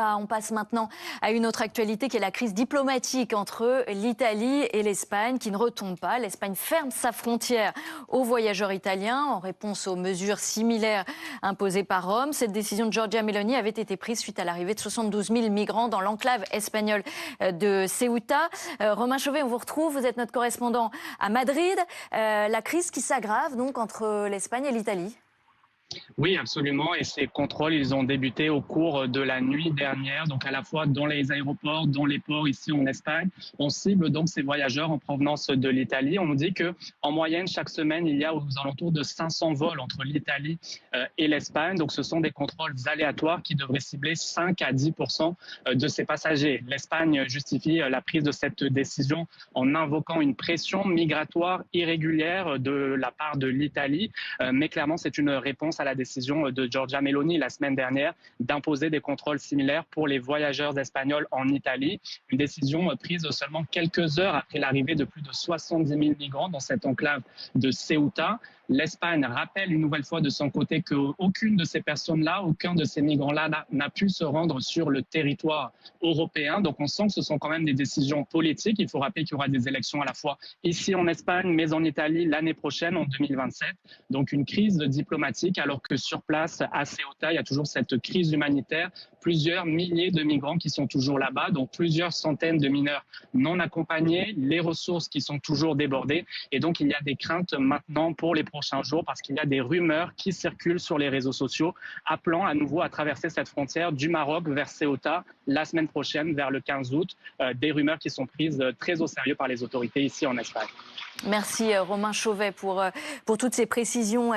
On passe maintenant à une autre actualité qui est la crise diplomatique entre l'Italie et l'Espagne qui ne retombe pas. L'Espagne ferme sa frontière aux voyageurs italiens en réponse aux mesures similaires imposées par Rome. Cette décision de Giorgia Meloni avait été prise suite à l'arrivée de 72 000 migrants dans l'enclave espagnole de Ceuta. Romain Chauvet, on vous retrouve. Vous êtes notre correspondant à Madrid. La crise qui s'aggrave donc entre l'Espagne et l'Italie. Oui, absolument. Et ces contrôles, ils ont débuté au cours de la nuit dernière, donc à la fois dans les aéroports, dans les ports ici en Espagne. On cible donc ces voyageurs en provenance de l'Italie. On nous dit que en moyenne, chaque semaine, il y a aux alentours de 500 vols entre l'Italie et l'Espagne. Donc ce sont des contrôles aléatoires qui devraient cibler 5 à 10% de ces passagers. L'Espagne justifie la prise de cette décision en invoquant une pression migratoire irrégulière de la part de l'Italie. Mais clairement, c'est une réponse à la décision de Giorgia Meloni la semaine dernière d'imposer des contrôles similaires pour les voyageurs espagnols en Italie. Une décision prise seulement quelques heures après l'arrivée de plus de 70 000 migrants dans cette enclave de Ceuta. L'Espagne rappelle une nouvelle fois de son côté qu'aucune de ces personnes-là, aucun de ces migrants-là n'a pu se rendre sur le territoire européen. Donc on sent que ce sont quand même des décisions politiques. Il faut rappeler qu'il y aura des élections à la fois ici en Espagne, mais en Italie l'année prochaine, en 2027. Donc une crise diplomatique, alors que sur place, à Ceuta, il y a toujours cette crise humanitaire. Plusieurs milliers de migrants qui sont toujours là-bas, donc plusieurs centaines de mineurs non accompagnés, les ressources qui sont toujours débordées. Et donc il y a des craintes maintenant pour les prochains jours parce qu'il y a des rumeurs qui circulent sur les réseaux sociaux appelant à nouveau à traverser cette frontière du Maroc vers Ceuta la semaine prochaine, vers le 15 août. Des rumeurs qui sont prises très au sérieux par les autorités ici en Espagne. Merci Romain Chauvet pour toutes ces précisions.